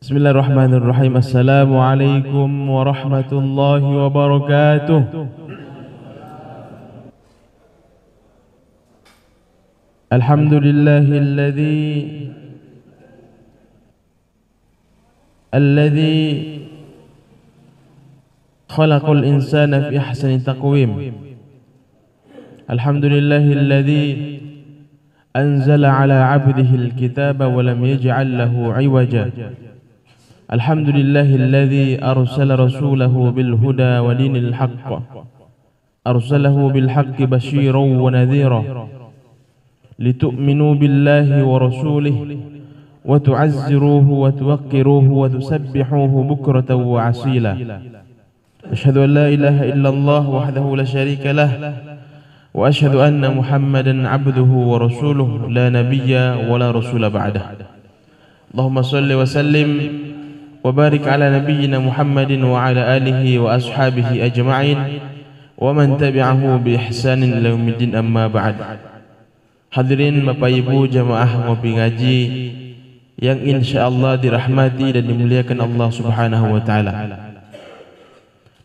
Bismillahirrahmanirrahim. Assalamualaikum warahmatullahi wabarakatuh. Alladzi khalaqal insana fi ahsani taqwim. Alhamdulillahilladzi anzala ala 'abdihi al-kitaba wa lam yaj'al lahu 'iwaja. Alhamdulillahilladzi arsala rasulahu bil huda wa dinil haqq. Arsalahu bil haqqi basyiran wa nadhira litu'minu billahi wa rasulihi wa tu'azziruhu wa tuwaqqiruhu wa tusabbihuhu bukratan wa asila. Asyhadu an la ilaha illallah wahdahu la syarika lah wa asyhadu anna Muhammadan 'abduhu wa rasuluhu la nabiyya wa la rasula ba'dah. Allahumma shalli wa sallim وبارك على نبينا محمد وعلى آله وأصحابه أجمعين ومن تبعه بإحسان إلى يوم الدين أما بعد. Hadirin Bapak Ibu jamaah ngopi ngaji yang insyaallah dirahmati dan dimuliakan Allah Subhanahu wa taala.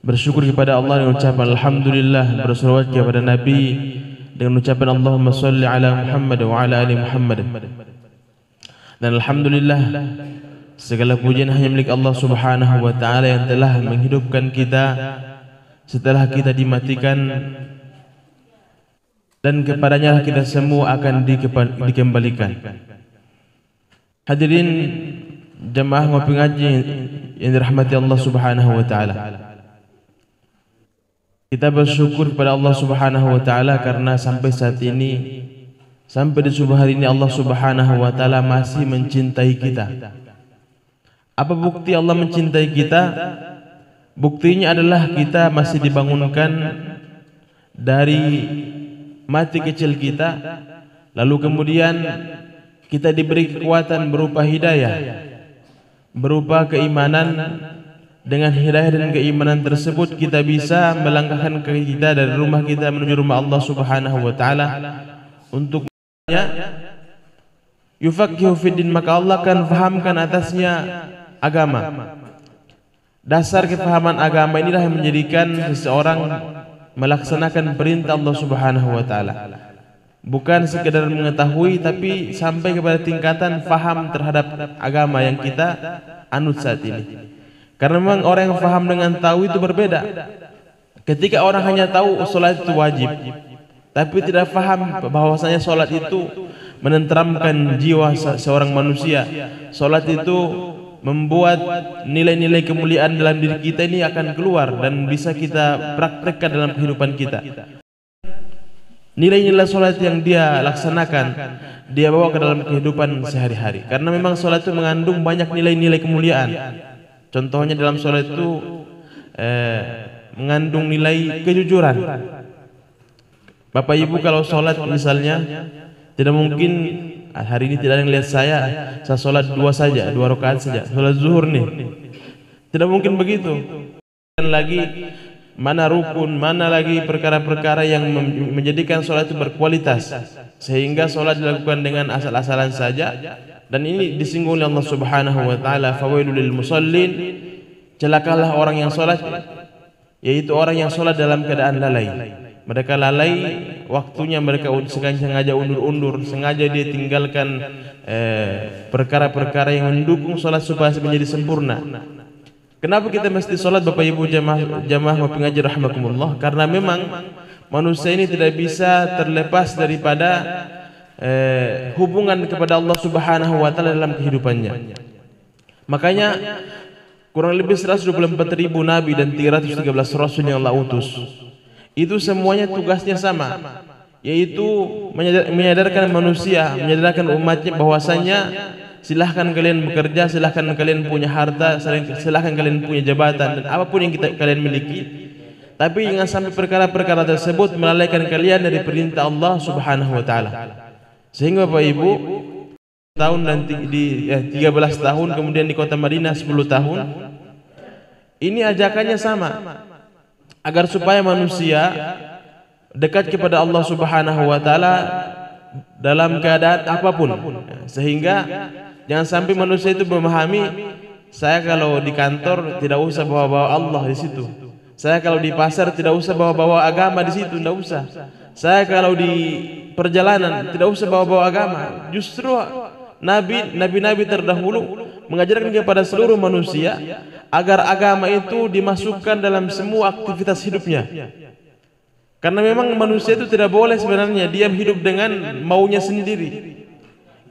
Bersyukur kepada Allah dengan ucapan alhamdulillah, berselawat kepada Nabi dengan ucapan Allahumma shalli ala Muhammad wa ala ali Muhammad. Dan alhamdulillah, segala pujian hanya milik Allah Subhanahu wa taala yang telah menghidupkan kita setelah kita dimatikan, dan kepadanya kita semua akan dikembalikan. Hadirin jemaah ngopi ngaji yang dirahmati Allah Subhanahu wa taala. Kita bersyukur kepada Allah Subhanahu wa taala karena sampai saat ini, sampai di subuh hari ini Allah Subhanahu wa taala masih mencintai kita. Apa bukti Allah mencintai kita? Buktinya adalah kita masih dibangunkan dari mati kecil kita, lalu kemudian kita diberi kekuatan berupa hidayah, berupa keimanan. Dengan hidayah dan keimanan tersebut kita bisa melangkahkan kaki kita dari rumah kita menuju rumah Allah Subhanahu wa taala untuk yufaqihu fiddin, maka Allah akan fahamkan atasnya agama. Dasar kefahaman agama inilah yang menjadikan seseorang melaksanakan perintah Allah Subhanahu wa taala. Bukan sekedar mengetahui, tapi sampai kepada tingkatan faham terhadap agama yang kita anut saat ini. Karena memang orang yang faham dengan tahu itu berbeda. Ketika orang hanya tahu salat itu wajib, tapi tidak faham bahwasanya salat itu menenteramkan jiwa seorang manusia, salat itu membuat nilai-nilai kemuliaan dalam diri kita ini akan keluar dan bisa kita praktekkan dalam kehidupan kita. Nilai-nilai salat yang dia laksanakan, dia bawa ke dalam kehidupan sehari-hari. Karena memang salat itu mengandung banyak nilai-nilai kemuliaan. Contohnya dalam salat itu mengandung nilai kejujuran. Bapak Ibu kalau salat misalnya, tidak mungkin hari ini tidak ada yang lihat saya salat dua rakaat saja, salat zuhur nih. Tidak mungkin begitu. Dan lagi mana rukun, mana lagi perkara-perkara yang menjadikan salat itu berkualitas, sehingga salat dilakukan dengan asal-asalan saja. Dan ini disinggung oleh Allah Subhanahu wa taala, fawailul lil musallin, celakalah orang yang salat, yaitu orang yang salat dalam keadaan lalai. Mereka lalai waktunya, mereka sengaja undur-undur, sengaja dia tinggalkan perkara-perkara yang mendukung salat supaya menjadi sempurna. Kenapa kita mesti salat Bapak Ibu jamaah ngopi ngaji rahimakumullah? Karena memang manusia ini tidak bisa terlepas daripada hubungan kepada Allah Subhanahu wa taala dalam kehidupannya. Makanya kurang lebih 124.000 nabi dan 313 rasul yang Allah utus, itu semuanya tugasnya sama, yaitu menyadarkan manusia, menyadarkan umatnya bahwasanya silahkan kalian bekerja, silahkan kalian punya harta, silahkan kalian punya jabatan dan apapun yang kalian miliki, tapi jangan sampai perkara-perkara tersebut melalaikan kalian dari perintah Allah Subhanahu wa taala. Sehingga Bapak Ibu, tahun dan 13 tahun, kemudian di kota Madinah 10 tahun, ini ajakannya sama, agar supaya manusia dekat kepada Allah Subhanahu wa taala dalam keadaan apapun, sehingga jangan sampai manusia itu memahami Saya kalau di kantor tidak usah bawa-bawa Allah di situ. Saya kalau di pasar tidak usah bawa-bawa agama di situ, tidak usah. Saya kalau di perjalanan tidak usah bawa-bawa agama. Justru nabi-nabi terdahulu mengajarkan kepada seluruh manusia agar agama itu dimasukkan dalam semua aktivitas hidupnya. Karena memang manusia itu tidak boleh sebenarnya diam hidup dengan maunya sendiri.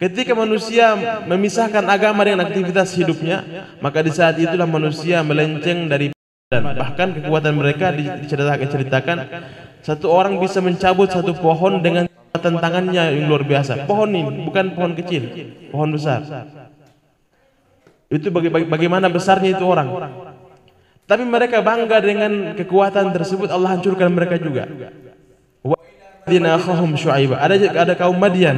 Ketika manusia memisahkan agama dengan aktivitas hidupnya, maka di saat itulah manusia melenceng dari dan bahkan kekuatan mereka diceritakan satu orang bisa mencabut satu pohon dengan tangannya yang luar biasa. Pohon ini bukan pohon kecil, pohon besar. Itu bagaimana besarnya itu orang. Tapi mereka bangga dengan kekuatan tersebut, Allah hancurkan mereka juga. Ada kaum Madian,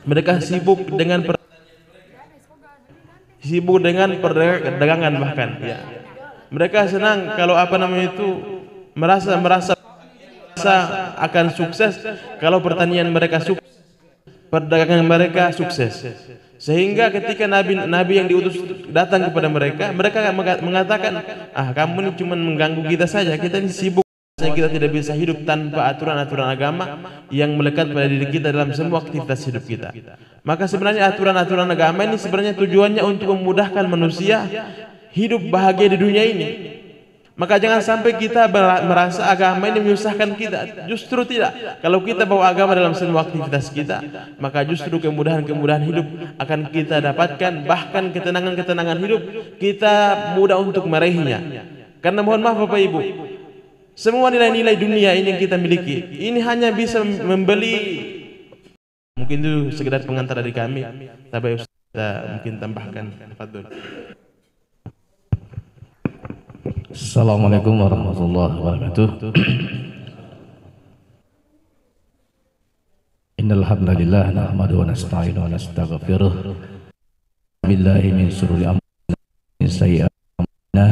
mereka sibuk dengan perdagangan bahkan. Ya. Mereka senang kalau merasa akan sukses kalau pertanian mereka sukses, perdagangan mereka sukses. Sehingga ketika nabi yang diutus datang kepada mereka, mereka mengatakan, kamu ini cuma mengganggu kita saja, kita ini sibuk, kita tidak bisa hidup tanpa aturan-aturan agama yang melekat pada diri kita dalam semua aktivitas hidup kita. Maka sebenarnya aturan-aturan agama ini sebenarnya tujuannya untuk memudahkan manusia hidup bahagia di dunia ini. Maka jangan sampai kita merasa agama ini menyusahkan kita. Justru tidak. Kalau kita bawa agama dalam semua aktivitas kita, maka justru kemudahan-kemudahan hidup akan kita dapatkan. Bahkan ketenangan-ketenangan hidup kita mudah untuk meraihnya. Karena mohon maaf Bapak Ibu, semua nilai-nilai dunia ini yang kita miliki, ini hanya bisa membeli. Mungkin itu sekedar pengantar dari kami. Tapi kita mungkin tambahkan. Tafadhol. Assalamualaikum warahmatullahi wabarakatuh. Innal hamdalillah nahmaduhu wa nasta'inuhu wa nastaghfiruh. Billahi min shururi anfusina wa sayyi'ati a'malina.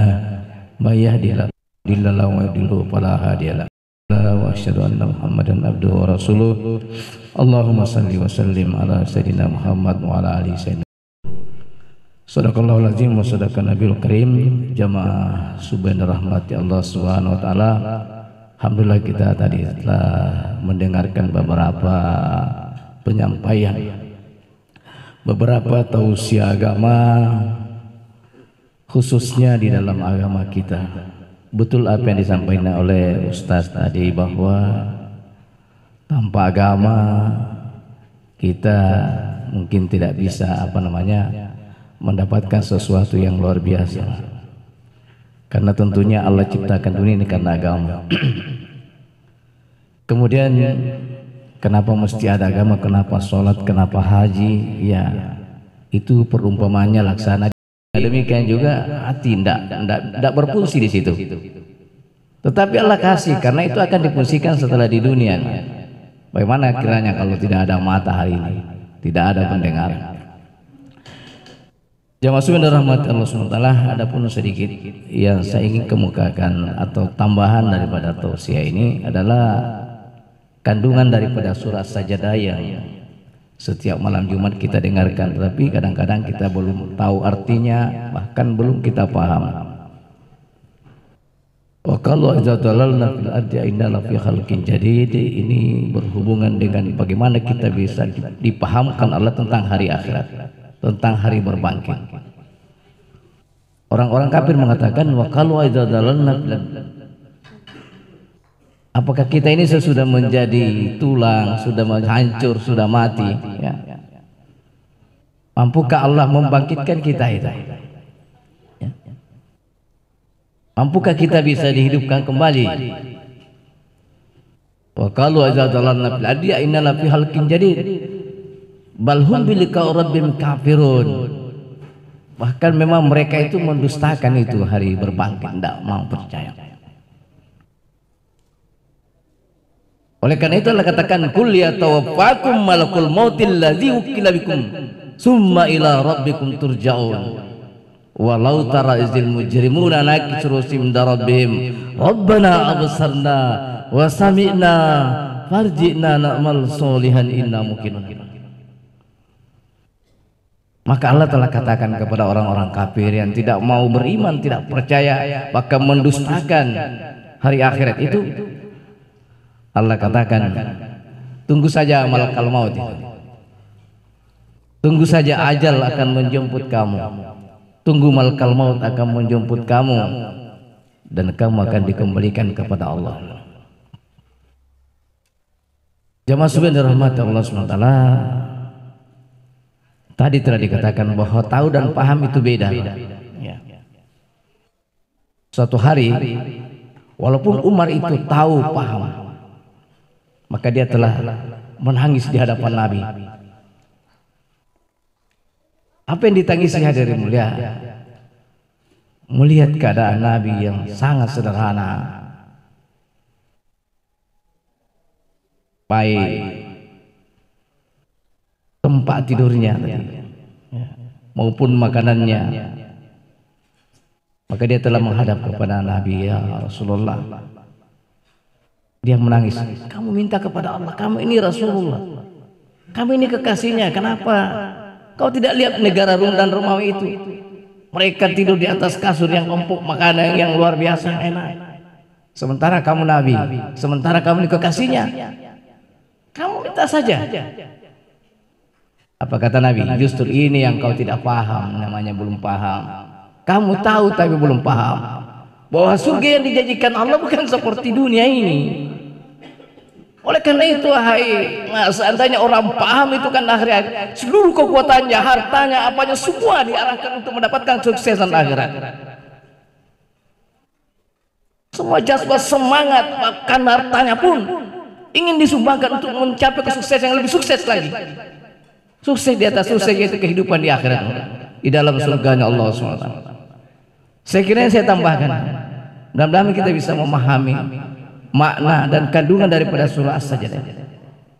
May yahdihillahu wa yudlil fala hadiya lahu. Wa asyhadu anna Muhammadan abduhu wa rasuluh. Allahumma shalli wa sallim ala sayyidina Muhammad wa ala alihi sayyidina. Sadaqallahul azim wa sadaqan nabiyul karim. Jamaah subhana rahmati Allah subhanahu wa ta'ala. Alhamdulillah kita tadi telah mendengarkan beberapa penyampaian, beberapa tausiah agama, khususnya di dalam agama kita. Betul apa yang disampaikan oleh Ustaz tadi, bahwa tanpa agama kita mungkin tidak bisa mendapatkan sesuatu yang luar biasa. Karena tentunya Allah ciptakan dunia ini karena agama. Kemudian kenapa mesti ada agama, kenapa sholat, kenapa haji? Ya, itu perumpamannya laksana. Demikian juga hati tidak berfungsi di situ. Tetapi Allah kasih, karena itu akan difungsikan setelah di dunia. Bagaimana kiranya kalau tidak ada mata hari ini, tidak ada pendengaran? Jamaah subhanahu rahmat Allah SWT, ada pun sedikit yang saya ingin kemukakan atau tambahan daripada tausiah ini adalah kandungan daripada surah Sajadah yang setiap malam Jumat kita dengarkan, tapi kadang-kadang kita belum tahu artinya, bahkan belum kita paham. Wa kalau idza dalalna fil ardi inna la fi khalqin jadid, ini berhubungan dengan bagaimana kita bisa dipahamkan Allah tentang hari akhirat, tentang hari berbangkit. Orang-orang kafir mengatakan wa qalu idza dalalna, apakah kita ini sesudah menjadi tulang, sudah hancur, sudah mati, ya. Mampukah Allah membangkitkan kita itu? Ya. Mampukah kita bisa dihidupkan kembali? Wa qalu idza dalalna fil ardi inna la fi khalqin jadid bal hum bi liqa'i rabbihim kafirun. Bahkan memang mereka itu mendustakan itu hari berbangkit, tidak mau percaya. Oleh karena itu Allah katakan kul yatawaffakum malakul mautil ladzi wukila bikum summa ila rabbikum turja'un. Walau tara izil mujrimuna nakisru simda rabbihim rabbana absarna wa sami'na farji'na na'mal solihan inna muqinun. Maka Allah telah katakan kepada orang-orang kafir yang tidak mau beriman, tidak percaya, bahkan mendustakan hari akhirat itu, Allah katakan, tunggu saja malakal maut itu. Tunggu saja ajal akan menjemput kamu. Tunggu malakal maut akan menjemput kamu, dan kamu akan dikembalikan kepada Allah. Jamaah sekalian dirahmati Allah SWT, tadi telah dikatakan bahwa tahu dan paham itu beda. Ya. Suatu hari, walaupun Umar itu tahu paham, maka dia telah menangis di hadapan Nabi. Apa yang ditangisi hadirin mulia? Melihat keadaan Nabi yang sangat sederhana, baik tempat tidurnya maupun makanannya. Maka dia telah menghadap kepada Nabi, ya Rasulullah. Dia menangis, kamu minta kepada Allah, kamu ini Rasulullah, kamu ini kekasihnya, kenapa kau tidak lihat negara Rum dan Romawi itu? Mereka tidur di atas kasur yang empuk, makanan yang luar biasa enak. Sementara kamu Nabi, sementara kamu ini kekasihnya, kamu minta saja. Apa kata Nabi? Justru ini yang kau tidak paham, namanya belum paham. Kamu tahu tapi belum paham bahwa surga yang dijanjikan Allah bukan seperti dunia ini. Oleh karena itu, seandainya orang paham itu kan akhirat, seluruh kekuatannya, hartanya, apanya semua diarahkan untuk mendapatkan kesuksesan akhirat. Semua jazbah, semangat, bahkan hartanya pun ingin disumbangkan untuk mencapai kesuksesan yang lebih sukses lagi. Sukses di atas sukses, yaitu kehidupan di akhirat, di dalam surganya Allah SWT. Saya kira yang saya tambahkan, mudah-mudahan kita bisa memahami makna dan kandungan daripada surah As-Sajdah.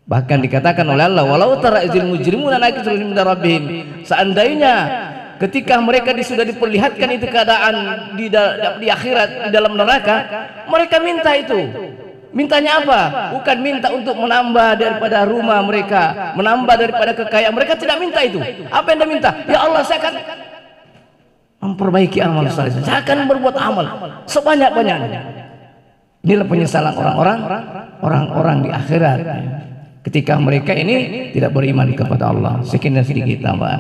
Bahkan dikatakan oleh Allah, walau tara izil mujrimuna nakisul min rabbihim, seandainya ketika mereka sudah diperlihatkan itu keadaan di akhirat, di dalam neraka, mereka minta itu. Mintanya apa? Bukan minta untuk menambah daripada rumah mereka, menambah daripada kekayaan mereka, tidak minta itu. Apa yang dia minta? Ya Allah, saya akan memperbaiki amal saleh, saya akan berbuat amal sebanyak-banyaknya. Inilah penyesalan orang-orang di akhirat ketika mereka ini tidak beriman kepada Allah. Sekian sedikit tambahan.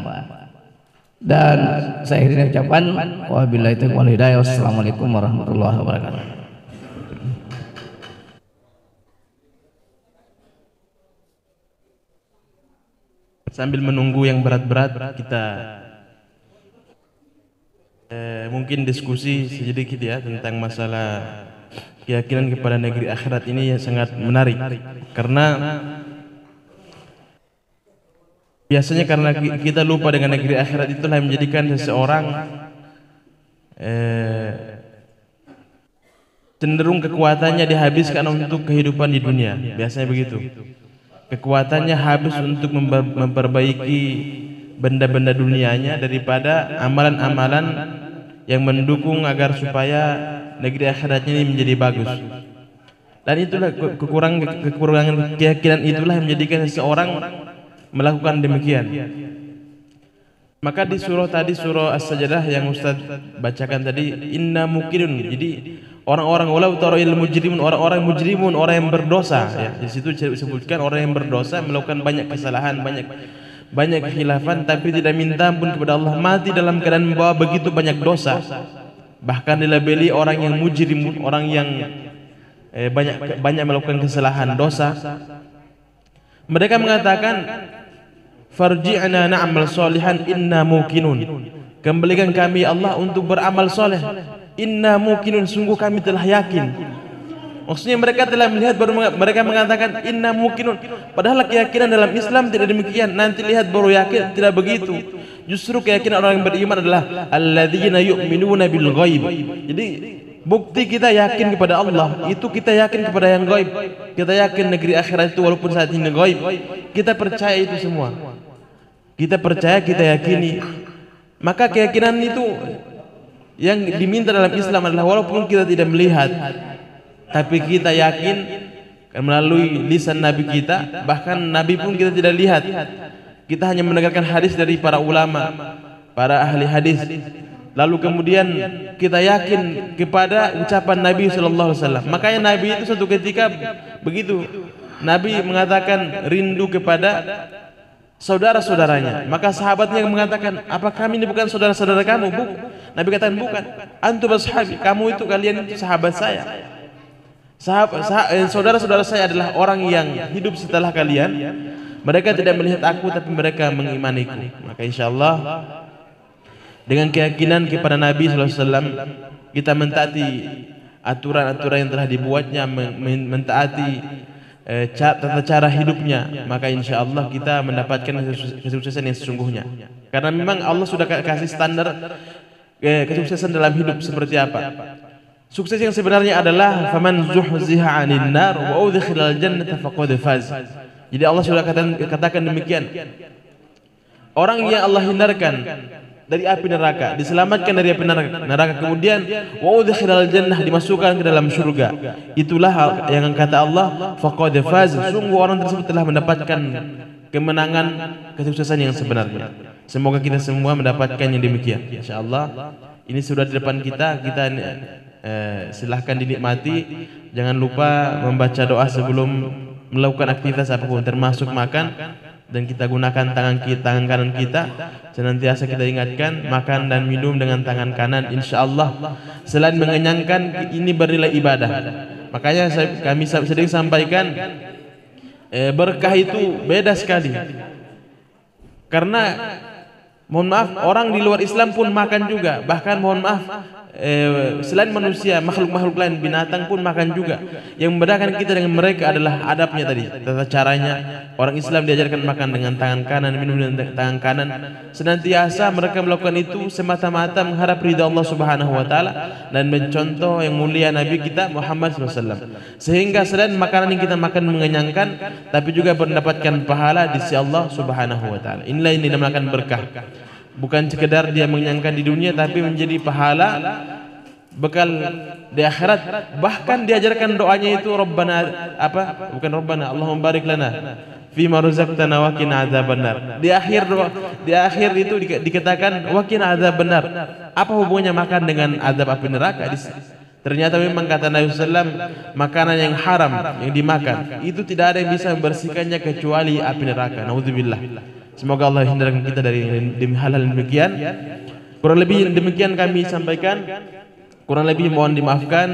Dan saya akhiri ucapan wabillahi taufiq wal hidayah. Wassalamualaikum warahmatullahi wabarakatuh. Sambil menunggu yang berat-berat, kita mungkin diskusi sedikit ya tentang masalah keyakinan kepada negeri akhirat ini yang sangat menarik, karena biasanya karena kita lupa dengan negeri akhirat, itulah yang menjadikan seseorang cenderung kekuatannya dihabiskan untuk kehidupan di dunia. Biasanya begitu, kekuatannya habis untuk memperbaiki benda-benda dunianya daripada amalan-amalan yang mendukung agar supaya negeri akhiratnya ini menjadi bagus. Dan itulah kekurangan keyakinan itulah yang menjadikan seseorang melakukan demikian. Maka di surah tadi, surah As-Sajdah yang Ustaz bacakan tadi, inna mukirun. Jadi orang-orang walau tara'il mujrimun, orang-orang mujrimun, orang yang berdosa ya. Di situ disebutkan orang yang berdosa melakukan banyak kesalahan, banyak khilafan, tapi tidak minta ampun kepada Allah, mati dalam keadaan membawa begitu banyak dosa. Bahkan dilabeli orang yang mujrim, orang yang banyak melakukan kesalahan, dosa. Mereka mengatakan, farji'na na'mal solihan inna muqinun. Kembalikan kami Allah untuk beramal soleh. Inna muqinun, sungguh kami telah yakin. Maksudnya mereka telah melihat, baru mereka mengatakan inna muqinun. Padahal keyakinan dalam Islam tidak demikian. Nanti lihat baru yakin, tidak begitu. Justru keyakinan orang yang beriman adalah alladzina yu'minuna bil ghaib. Jadi bukti kita yakin kepada Allah itu kita yakin kepada yang gaib. Kita yakin negeri akhirat itu walaupun saat ini gaib, kita percaya itu semua. Kita percaya, kita yakini. Maka keyakinan itu yang diminta dalam Islam adalah walaupun kita tidak melihat, tapi kita yakin melalui lisan Nabi kita, bahkan Nabi pun kita tidak lihat. kita hanya mendengarkan hadis dari para ulama, para ahli hadis. Lalu kemudian kita yakin kepada ucapan Nabi sallallahu alaihi wasallam. Makanya Nabi itu suatu ketika begitu. Nabi mengatakan rindu kepada saudara-saudaranya. Maka sahabatnya yang mengatakan, "Apa kami ini bukan saudara-saudara kamu?" Nabi katakan, "Bukan. Antum ashabi. Kamu itu, kalian itu sahabat saya. Saudara-saudara saya adalah orang yang hidup setelah kalian. Mereka tidak melihat aku tapi mereka mengimaniku." Maka insyaallah dengan keyakinan kepada Nabi sallallahu alaihi wasallam, kita mentaati aturan-aturan yang telah dibuatnya, mentaati tata cara hidupnya, maka insyaallah kita mendapatkan kesuksesan yang sesungguhnya. Karena memang Allah sudah kasih standar kesuksesan dalam hidup seperti apa. Sukses yang sebenarnya adalah faman zuhziha 'anil nar wa udkhilal jannata faqad faz. Jadi Allah sudah katakan demikian. Orang yang Allah hindarkan dari api neraka, diselamatkan dari api neraka, kemudian wa udkhilal jannah, dimasukkan ke dalam surga. Itulah yang kata Allah faqad faz, sungguh orang tersebut telah mendapatkan kemenangan, kesuksesan yang sebenarnya. Semoga kita semua mendapatkan yang demikian. Insyaallah ini sudah di depan kita, silahkan dinikmati. Jangan lupa membaca doa sebelum melakukan aktivitas apapun, termasuk makan. Dan kita gunakan tangan kanan kita, senantiasa kita ingatkan makan dan minum dengan tangan kanan. Insyaallah selain mengenyangkan, ini bernilai ibadah. Makanya kami sering sampaikan, berkah itu beda sekali. Karena mohon maaf, orang di luar Islam pun makan juga. Bahkan mohon maaf, selain manusia, makhluk-makhluk lain, binatang pun makan juga. Yang membedakan kita dengan mereka adalah adabnya tadi, tata caranya. Orang Islam diajarkan makan dengan tangan kanan, minum dengan tangan kanan. Senantiasa mereka melakukan itu semata-mata mengharap ridha Allah Subhanahu wa taala dan mencontoh yang mulia Nabi kita Muhammad SAW. Sehingga selain makanan yang kita makan mengenyangkan, tapi juga mendapatkan pahala di sisi Allah Subhanahu wa taala. Inilah yang dinamakan berkah. Bukan sekedar dia mengenyangkan di dunia, tapi menjadi pahala bekal di akhirat. Bahkan diajarkan doanya itu Rabbana bukan Rabbana, Allahumma barik lana fima razaqtana wa qina adzabannar. Di akhir itu dikatakan wa qina adzabannar. Apa hubungannya makan dengan azab api neraka? Ternyata memang kata Nabi SAW, makanan yang haram yang dimakan itu tidak ada yang bisa membersihkannya kecuali api neraka. Nauzubillah. Semoga Allah hindarkan kita dari hal-hal demikian. Kurang lebih demikian kami sampaikan. Kurang lebih mohon dimaafkan.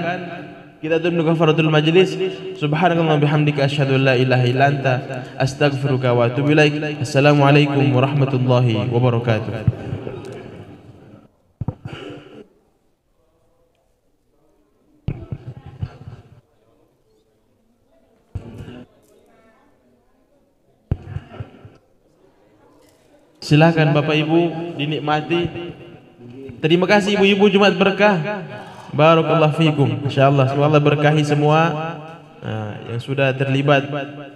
Kita tutup kafaratul majlis. Subhanakallahumma bihamdika asyhadu an la ilaha illa anta astaghfiruka wa atubu ilaik. Assalamualaikum warahmatullahi wabarakatuh. Silakan Bapak Ibu dinikmati. Terima kasih ibu-ibu, Jumat berkah. Barakallahu fikum. Insyaallah semoga Allah berkahi semua yang sudah terlibat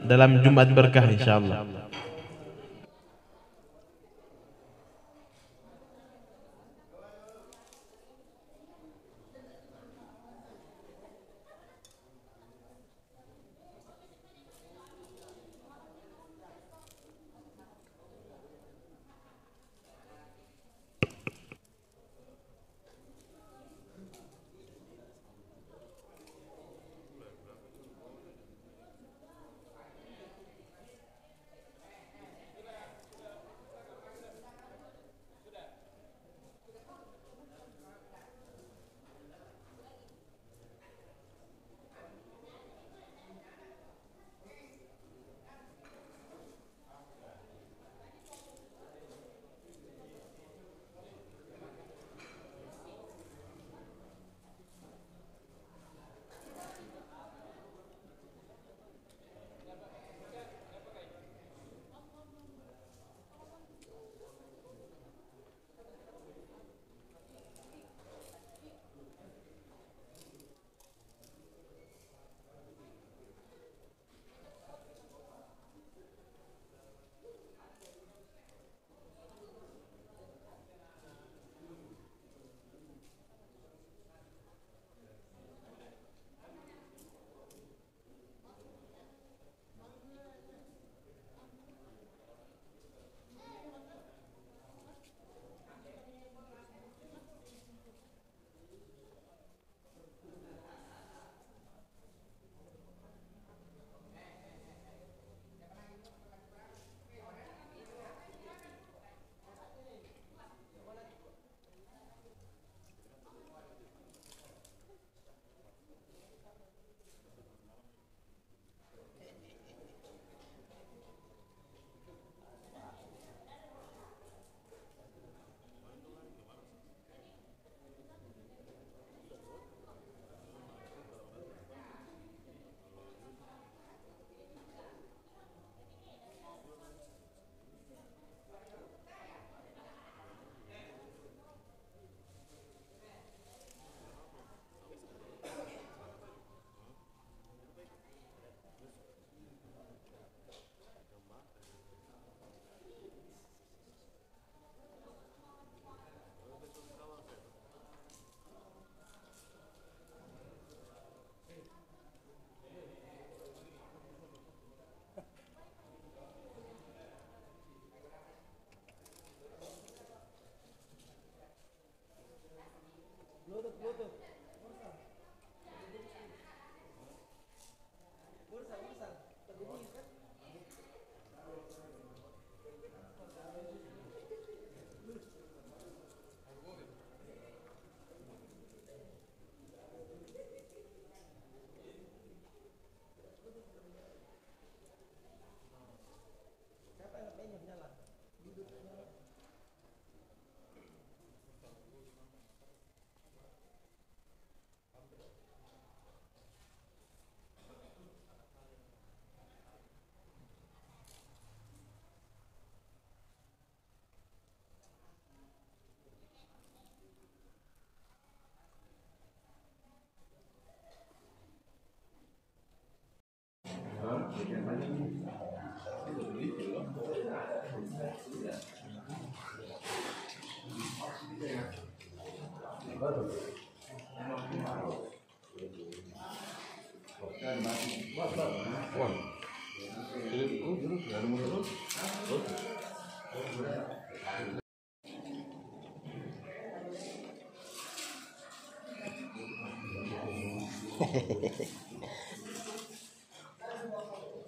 dalam Jumat berkah insyaallah.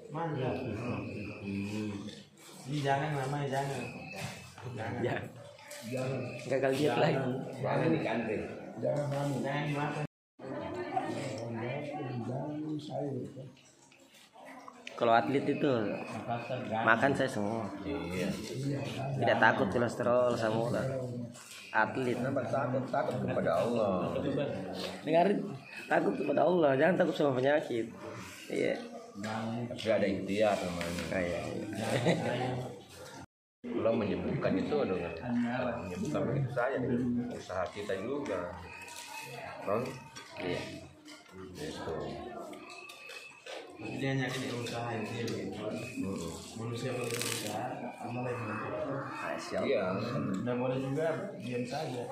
Manja. Jangan namanya jangan. Jangan. Gagal diet lagi. Jangan di country. Jangan dimakan. Kalau atlet itu makan saya semua. Iya. Tidak takut kolesterol sama atlet. Takut kepada Allah. Dengarin, takut kepada Allah, jangan takut sama penyakit. Iya. Tapi ada ikhtiar namanya. Kayak. Kalau menyembuhkan itu dengan menyembuhkan begitu saja, usaha kita juga. Kan? Iya. Itu. Dia nyakin usaha itu. Manusia kalau berusaha, amal yang menentukan. Siap. Iya. Dan boleh juga diam saja.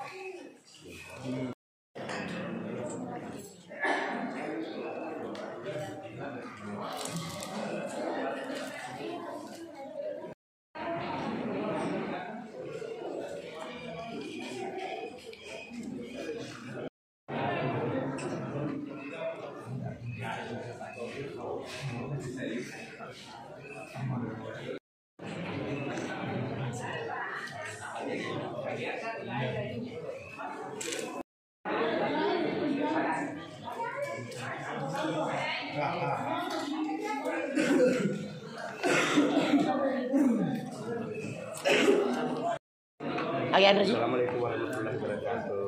Assalamualaikum warahmatullahi wabarakatuh.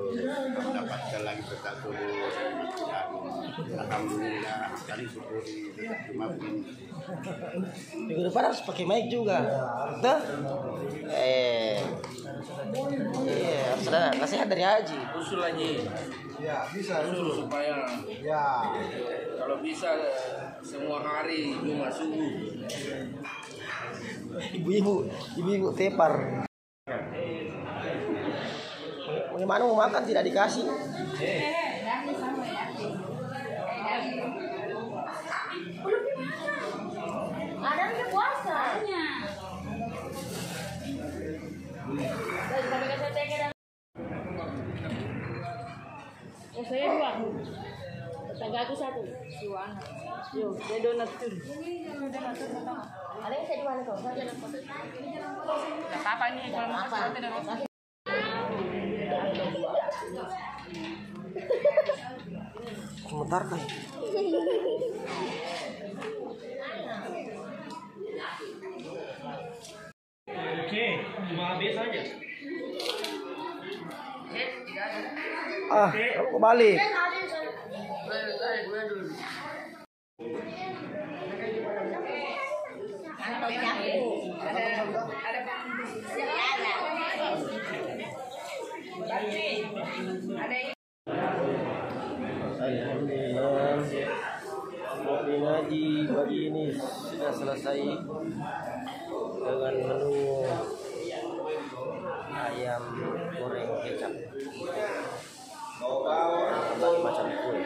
Mendapatkan lagi berkat turun. Alhamdulillah, kali syukuri dekat dimaafin. Minggu depan harus pakai mic juga. Tuh. Iya, harus ada nasihat dari Haji. Usul lagi. Ya, bisa Usul supaya ya. kalau bisa semua hari Jumat subuh. Ibu-ibu tepar. Bagaimana mau makan tidak dikasih? Ada udah puasa. Oh, saya dua. Tetangga aku satu. Siwana. Yo, dia donat tuh. Ada yang saya di mana kau? Saya jalan foto. Enggak apa-apa ini kalau mau foto dan foto. Sebentar kan. Oke, cuma habis aja. Aku balik. Alhamdulillah, Mukmin Haji pagi ini sudah selesai dengan menu ayam goreng kecap, berbagai macam kue.